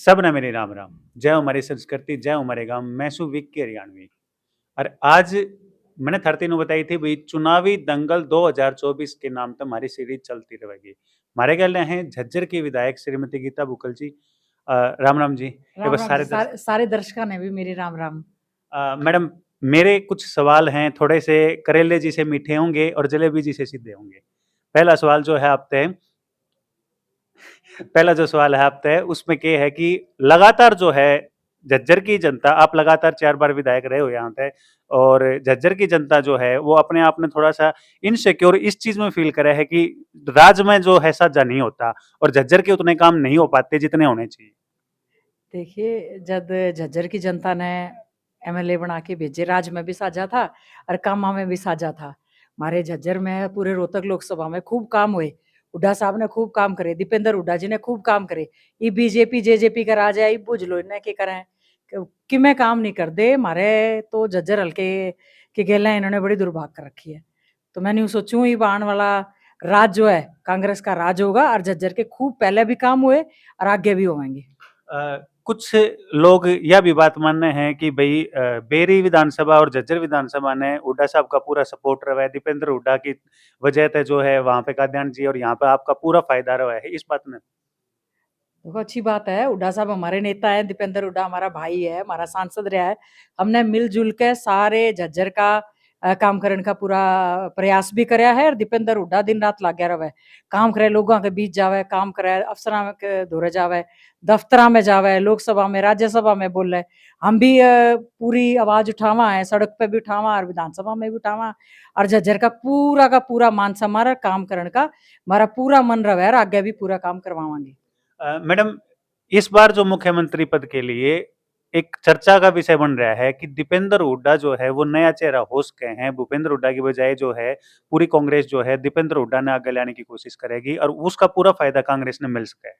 सब ने मेरी राम राम। जय हमारी संस्कृति, जय हमारे गांव। मैं सु विक्की हरियाणवी। और आज मैंने थरती नु बताई थी भाई चुनावी दंगल 2024 के नाम तो हमारी सीरीज चलती रहेगी। हमारे गल हैं झज्जर की विधायक श्रीमती गीता बुकल जी। राम राम जी। ये राम बस राम जी। सारे दर्शक। सारे दर्शकों ने भी मेरी राम राम। मैडम, मेरे कुछ सवाल हैं, थोड़े से करेले जी से मीठे होंगे और जलेबी जी से सीधे होंगे। पहला सवाल जो है आपसे, पहला जो सवाल है आपसे उसमें ये है कि लगातार जो है झज्जर की जनता, आप लगातार 4 बार विधायक रहे हो यहाँ पे, और झज्जर की जनता जो है वो अपने आप में थोड़ा सा इनसिक्योर इस चीज में फील करे है कि राज्य में जो है साझा नहीं होता और झज्जर के उतने काम नहीं हो पाते जितने होने चाहिए। देखिए, जब झज्जर की जनता ने एमएलए बना के भेजे, राज में भी साझा था और कामा में भी साझा था। हमारे झज्जर में पूरे रोहतक लोकसभा में खूब काम हुए। हुड्डा साहब ने खूब काम करे, दीपेंद्र हुड्डा जी ने खूब काम करे। ये बीजेपी जेजेपी का राज है, ये बुझ लो इन्हें के करें कि मैं काम नहीं कर दे। हमारे तो झज्जर हल्के के गेला इन्होंने बड़ी दुर्भाग कर रखी है। तो मैंने यूँ सोचूं ये आने वाला राज जो है कांग्रेस का राज होगा और झज्जर के खूब पहले भी काम हुए और आगे भी होंगे। कुछ लोग यह भी बात मानने हैं कि भाई बेरी विधानसभा और झज्जर विधानसभा ने हुड्डा साहब का पूरा सपोर्ट रहा है, दीपेंद्र हुड्डा की वजह से जो है वहां पे काद्यान जी और यहाँ पे आपका पूरा फायदा रहा है इस बात में। देखो अच्छी बात है, हुड्डा साहब हमारे नेता है, दीपेंद्र हुड्डा हमारा भाई है, हमारा सांसद रहा है। हमने मिलजुल के सारे झज्जर का काम करने का पूरा प्रयास भी कराया है और दीपेंद्र हुड्डा दिन रात लाग्या रहे, काम करे, लोगों के बीच जावे, काम करे, अफसरा के धोरे जावे, दफ्तरा में जावे, लोकसभा में राज्यसभा में बोले। हम भी पूरी आवाज उठावा है, सड़क पे भी उठावा और विधानसभा में भी उठावा और झज्जर का पूरा मान सम्मान काम करने का हमारा पूरा मन रहा है और आगे भी पूरा काम करवाएंगे। मैडम, इस बार जो मुख्यमंत्री पद के लिए एक चर्चा का विषय बन रहा है कि दीपेंद्र हुड्डा जो है वो नया चेहरा हो सके हैं। भूपेंद्र हुड्डा की बजाय जो है पूरी कांग्रेस जो है दीपेंद्र हुड्डा ने आगे लाने की कोशिश करेगी और उसका पूरा फायदा कांग्रेस ने मिल सके।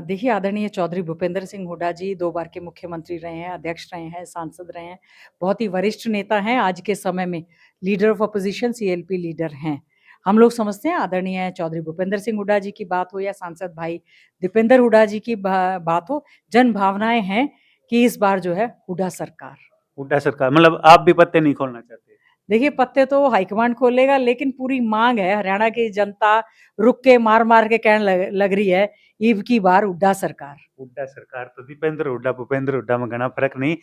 देखिए, आदरणीय चौधरी भूपेंद्र सिंह हुड्डा जी 2 बार के मुख्यमंत्री रहे हैं, अध्यक्ष रहे हैं, सांसद रहे हैं, बहुत ही वरिष्ठ नेता हैं। आज के समय में leader of opposition CLP leader हैं। हम लोग समझते हैं आदरणीय चौधरी भूपेंद्र सिंह हुड्डा जी की बात हो या सांसद भाई दीपेंद्र हुड्डा जी की बात हो, जन भावनाएं हैं कि इस बार जो है हुड्डा सरकार। हुड्डा सरकार मतलब आप भी पत्ते नहीं खोलना चाहते? देखिए, पत्ते तो हाईकमांड खोलेगा, लेकिन पूरी मांग है, हरियाणा की जनता रुक के मार के कहने लग रही है ईब की बार हुड्डा सरकार। हुड्डा सरकार तो दीपेंद्र हुड्डा भूपेंद्र हुड्डा में घना फर्क नहीं।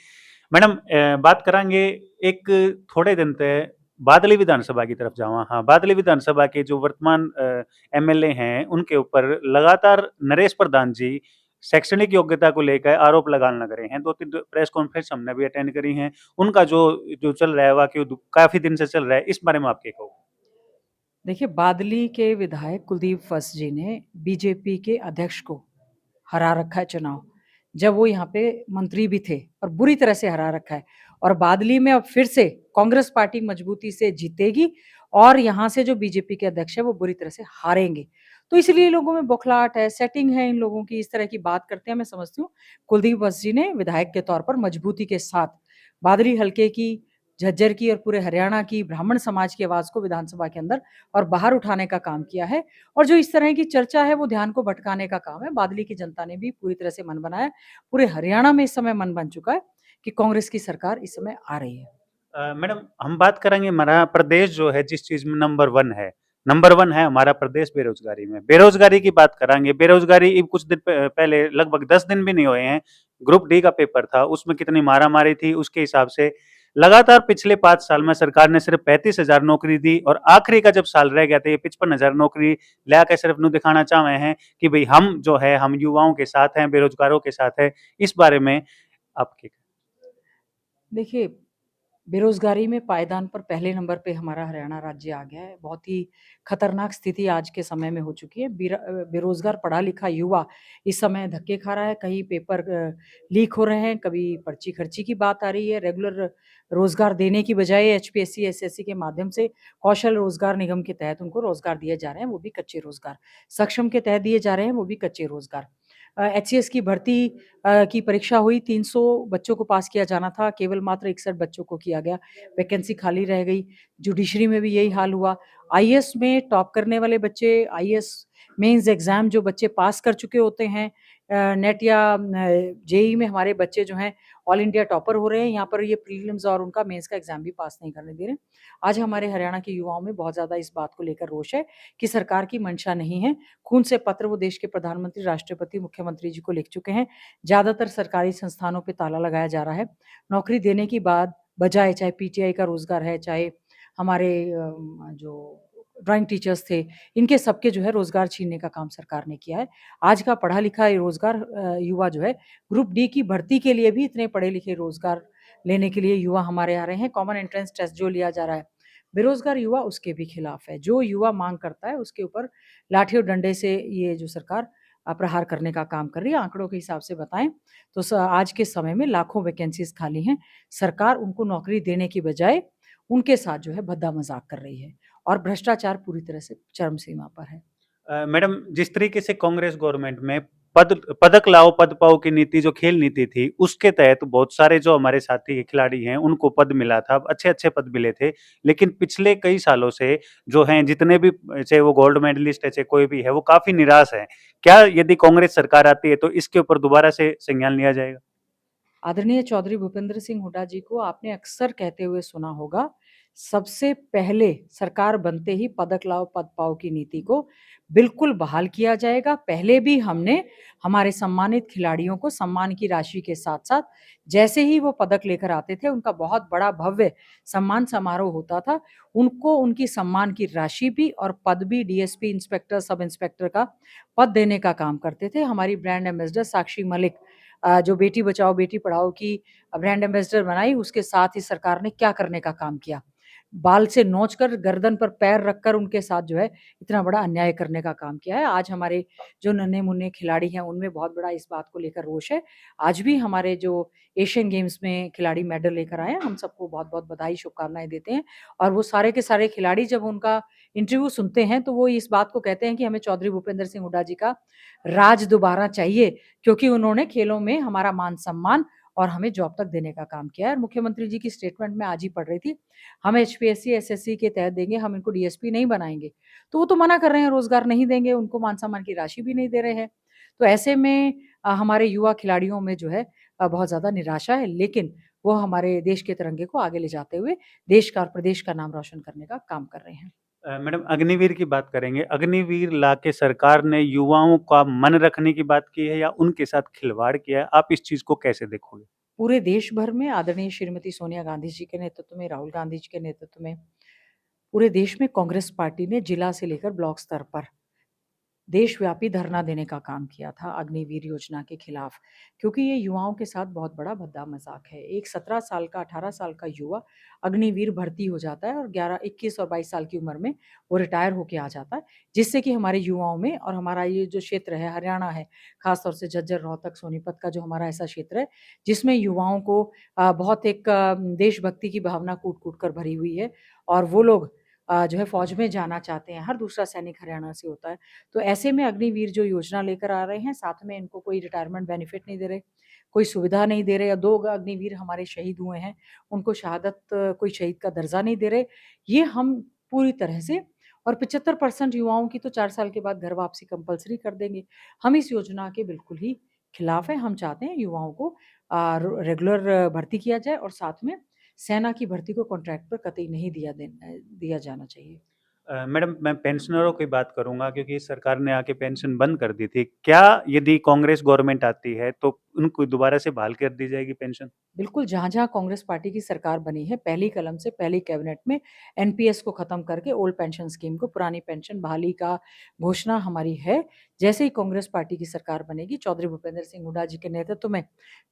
मैडम, बात करांगे एक थोड़े दिन ते बादली विधानसभा की तरफ जावा। हाँ, बादली विधानसभा के जो वर्तमान एमएलए हैं उनके ऊपर लगातार नरेश प्रधान जी शैक्षणिक योग्यता को लेकर आरोप लगाने लग रहे हैं। 2-3 प्रेस कॉन्फ्रेंस हमने भी अटेंड करी हैं। उनका जो जो चल रहा है वाकई काफी दिन से चल रहा है, इस बारे में आप क्या कहो? देखिए, बादली के विधायक कुलदीप फस जी ने बीजेपी के अध्यक्ष को हरा रखा है चुनाव, जब वो यहाँ पे मंत्री भी थे, और बुरी तरह से हरा रखा है। और बादली में अब फिर से कांग्रेस पार्टी मजबूती से जीतेगी और यहाँ से जो बीजेपी के अध्यक्ष है वो बुरी तरह से हारेंगे। तो इसलिए लोगों में बौखलाहट है, सेटिंग है इन लोगों की, इस तरह की बात करते हैं। मैं समझती हूँ कुलदीप फस जी ने विधायक के तौर पर मजबूती के साथ बादली हल्के की, झज्जर की और पूरे हरियाणा की ब्राह्मण समाज की आवाज को विधानसभा के अंदर और बाहर उठाने का काम किया है। और जो इस तरह की चर्चा है वो ध्यान को भटकाने का काम है। बादली की जनता ने भी पूरी तरह से मन बनाया, पूरे हरियाणा में इस समय मन बन चुका है कि कांग्रेस की सरकार इस समय आ रही है। मैडम, हम बात करेंगे हमारा प्रदेश जो है जिस चीज में नंबर वन है, नंबर वन है हमारा प्रदेश बेरोजगारी में। बेरोजगारी की बात करांगे। बेरोजगारी कुछ दिन पहले, लगभग 10 दिन भी नहीं हुए हैं, ग्रुप डी का पेपर था, उसमें कितनी मारामारी थी उसके हिसाब से लगातार पिछले 5 साल में सरकार ने सिर्फ 35,000 नौकरी दी और आखिरी का जब साल रह गया था ये 55,000 नौकरी ला के सिर्फ नु दिखाना चाह रहे हैं कि भाई हम जो है हम युवाओं के साथ हैं, बेरोजगारों के साथ है। इस बारे में आपकी? देखिए, बेरोजगारी में पायदान पर पहले नंबर पे हमारा हरियाणा राज्य आ गया है। बहुत ही खतरनाक स्थिति आज के समय में हो चुकी है। बेरोजगार पढ़ा लिखा युवा इस समय धक्के खा रहा है। कहीं पेपर लीक हो रहे हैं, कभी पर्ची खर्ची की बात आ रही है। रेगुलर रोजगार देने की बजाय एचपीएससी एसएससी के माध्यम से कौशल रोजगार निगम के तहत उनको रोजगार दिए जा रहे हैं, वो भी कच्चे रोजगार। सक्षम के तहत दिए जा रहे हैं, वो भी कच्चे रोजगार। एचसीएस की भर्ती की परीक्षा हुई, 300 बच्चों को पास किया जाना था, केवल मात्र 61 बच्चों को किया गया, वैकेंसी खाली रह गई। जुडिशरी में भी यही हाल हुआ आईएएस में टॉप करने वाले बच्चे, आईएएस मेंस एग्ज़ाम जो बच्चे पास कर चुके होते हैं, नेट या जेईई में हमारे बच्चे जो हैं ऑल इंडिया टॉपर हो रहे हैं, यहाँ पर ये प्रीलिम्स और उनका मेंस का एग्ज़ाम भी पास नहीं करने दे रहे हैं। आज हमारे हरियाणा के युवाओं में बहुत ज़्यादा इस बात को लेकर रोष है कि सरकार की मंशा नहीं है। खून से पत्र वो देश के प्रधानमंत्री, राष्ट्रपति, मुख्यमंत्री जी को लिख चुके हैं। ज़्यादातर सरकारी संस्थानों पे ताला लगाया जा रहा है। नौकरी देने की बात बजाय, चाहे पीटीआई का रोज़गार है, चाहे हमारे जो ड्राइंग टीचर्स थे, इनके सबके जो है रोज़गार छीनने का काम सरकार ने किया है। आज का पढ़ा-लिखा रोज़गार युवा जो है ग्रुप डी की भर्ती के लिए भी इतने पढ़े-लिखे रोज़गार लेने के लिए युवा हमारे आ रहे हैं। कॉमन एंट्रेंस टेस्ट जो लिया जा रहा है, बेरोज़गार युवा उसके भी खिलाफ है। जो युवा माँग करता है उसके ऊपर लाठी और डंडे से ये जो सरकार प्रहार करने का काम कर रही है। आंकड़ों के हिसाब से बताएँ तो आज के समय में लाखों वैकेंसीज़ खाली हैं। सरकार उनको नौकरी देने की बजाय उनके साथ जो है भद्दा-मज़ाक कर रही है और भ्रष्टाचार पूरी तरह से चरम सीमा पर है। मैडम, जिस तरीके से कांग्रेस गवर्नमेंट में पदक लाओ पद पाओ की नीति, जो खेल नीति थी, उसके तहत बहुत सारे जो हमारे साथी खिलाड़ी हैं उनको पद मिला था, अच्छे-अच्छे पद मिले थे। लेकिन पिछले कई सालों से जो हैं जितने भी, चाहे वो गोल्ड मेडलिस्ट है, चाहे कोई भी है, वो काफ़ी निराश हैं। क्या यदि कांग्रेस सरकार आती है तो इसके ऊपर दोबारा से संज्ञान लिया जाएगा? आदरणीय चौधरी भूपेंद्र सिंह हुड्डा जी को आपने अक्सर कहते हुए सुना होगा, सबसे पहले सरकार बनते ही पदक लाओ पद पाओ की नीति को बिल्कुल बहाल किया जाएगा। पहले भी हमने हमारे सम्मानित खिलाड़ियों को सम्मान की राशि के साथ-साथ जैसे ही वो पदक लेकर आते थे, उनका बहुत बड़ा भव्य सम्मान समारोह होता था। उनको उनकी सम्मान की राशि भी और पद भी डीएसपी, इंस्पेक्टर, सब इंस्पेक्टर का पद देने का काम करते थे। हमारी ब्रांड एम्बेसडर साक्षी मलिक जो बेटी बचाओ बेटी पढ़ाओ की ब्रांड एम्बेसडर बनाई, उसके साथ ही सरकार ने क्या करने का काम किया। बाल से नोच कर गर्दन पर पैर रखकर उनके साथ जो है इतना बड़ा अन्याय करने का काम किया है। आज हमारे जो नन्हे-मुन्ने खिलाड़ी हैं उनमें बहुत बड़ा इस बात को लेकर रोष है। आज भी हमारे जो एशियन गेम्स में खिलाड़ी मेडल लेकर आए हैं, हम सबको बहुत-बहुत बधाई, शुभकामनाएँ देते हैं और वो सारे के सारे खिलाड़ी जब उनका इंटरव्यू सुनते हैं तो वो इस बात को कहते हैं कि हमें चौधरी भूपेंद्र सिंह हुड्डा जी का राज दोबारा चाहिए, क्योंकि उन्होंने खेलों में हमारा मान-सम्मान और हमें जॉब तक देने का काम किया है। और मुख्यमंत्री जी की स्टेटमेंट मैं आज ही पढ़ रही थी, हम एचपीएससी, एसएससी के तहत देंगे, हम इनको डीएसपी नहीं बनाएँगे। तो वो तो मना कर रहे हैं, रोज़गार नहीं देंगे, उनको मान-सम्मान की राशि भी नहीं दे रहे हैं। तो ऐसे में हमारे युवा खिलाड़ियों में जो है बहुत ज़्यादा निराशा है, लेकिन वो हमारे देश के तिरंगे को आगे ले जाते हुए देश का और प्रदेश का नाम रोशन करने का काम कर रहे हैं। मैडम, अग्निवीर की बात करेंगे। अग्निवीर लाके सरकार ने युवाओं का मन रखने की बात की है या उनके साथ खिलवाड़ किया है? आप इस चीज़ को कैसे देखोगे? पूरे देश भर में आदरणीय श्रीमती सोनिया गांधी जी के नेतृत्व में, राहुल गांधी जी के नेतृत्व में पूरे देश में कांग्रेस पार्टी ने जिला से लेकर ब्लॉक स्तर पर देशव्यापी धरना देने का काम किया था अग्निवीर योजना के खिलाफ, क्योंकि ये युवाओं के साथ बहुत बड़ा भद्दा मजाक है। एक 17 साल का, 18 साल का युवा अग्निवीर भर्ती हो जाता है और 11, 21 और 22 साल की उम्र में वो रिटायर होके आ जाता है, जिससे कि हमारे युवाओं में और हमारा ये जो क्षेत्र है हरियाणा है, खासतौर से झज्जर, रोहतक, सोनीपत का जो हमारा ऐसा क्षेत्र है, जिसमें युवाओं को बहुत एक देशभक्ति की भावना कूट-कूट कर भरी हुई है और वो लोग जो है फ़ौज में जाना चाहते हैं। हर दूसरा सैनिक हरियाणा से होता है। तो ऐसे में अग्निवीर जो योजना लेकर आ रहे हैं, साथ में इनको कोई रिटायरमेंट बेनिफिट नहीं दे रहे, कोई सुविधा नहीं दे रहे, या 2 अग्निवीर हमारे शहीद हुए हैं, उनको शहादत कोई शहीद का दर्जा नहीं दे रहे। ये हम पूरी तरह से और 75% युवाओं की तो 4 साल के बाद घर वापसी कंपल्सरी कर देंगे। हम इस योजना के बिल्कुल ही खिलाफ हैं। हम चाहते हैं युवाओं को रेगुलर भर्ती किया जाए और साथ में सेना की भर्ती को कॉन्ट्रैक्ट पर कतई नहीं दिया जाना चाहिए। मैडम, मैं पेंशनरों की बात करूँगा क्योंकि सरकार ने आके पेंशन बंद कर दी थी। क्या यदि कांग्रेस गवर्नमेंट आती है तो उनको दोबारा से बहाल कर दी जाएगी पेंशन? बिल्कुल, जहाँ-जहाँ कांग्रेस पार्टी की सरकार बनी है, पहली कलम से पहली कैबिनेट में एनपीएस को खत्म करके ओल्ड पेंशन स्कीम को, पुरानी पेंशन बहाली का घोषणा हमारी है। जैसे ही कांग्रेस पार्टी की सरकार बनेगी, चौधरी भूपेंद्र सिंह हुड्डा जी के नेतृत्व में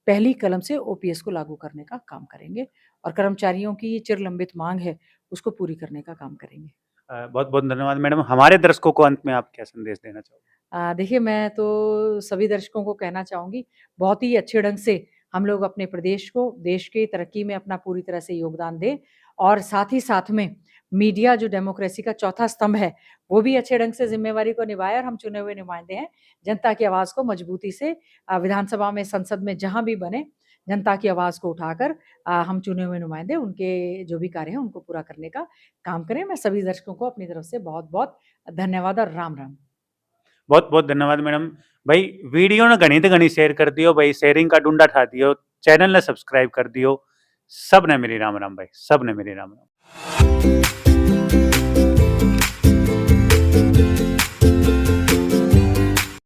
पहली कलम से ओपीएस को लागू करने का काम करेंगे और कर्मचारियों की ये चिरलंबित माँग है, उसको पूरी करने का काम करेंगे। बहुत-बहुत धन्यवाद मैडम। हमारे दर्शकों को अंत में आप क्या संदेश देना चाहोगे? देखिए, मैं तो सभी दर्शकों को कहना चाहूँगी, बहुत ही अच्छे ढंग से हम लोग अपने प्रदेश को, देश की तरक्की में अपना पूरी तरह से योगदान दें और साथ ही साथ में मीडिया जो डेमोक्रेसी का चौथा स्तंभ है, वो भी अच्छे ढंग से ज़िम्मेवारी को निभाए और हम चुने हुए नुमाइंदे हैं। जनता की आवाज़ को मजबूती से विधानसभा में, संसद में जहाँ भी बने, जनता की आवाज़ को उठाकर हम चुने हुए नुमाइंदे उनके जो भी कार्य हैं उनको पूरा करने का काम करें। मैं सभी दर्शकों को अपनी तरफ से बहुत-बहुत धन्यवाद और राम-राम। बहुत-बहुत धन्यवाद मैडम। भाई वीडियो ने घणी ते घणी शेयर कर दियो भाई, शेयरिंग का डुंडा ठा दियो, चैनल ने सब्सक्राइब कर दियो। सब ने मेरी राम-राम भाई, सब ने मेरी राम-राम।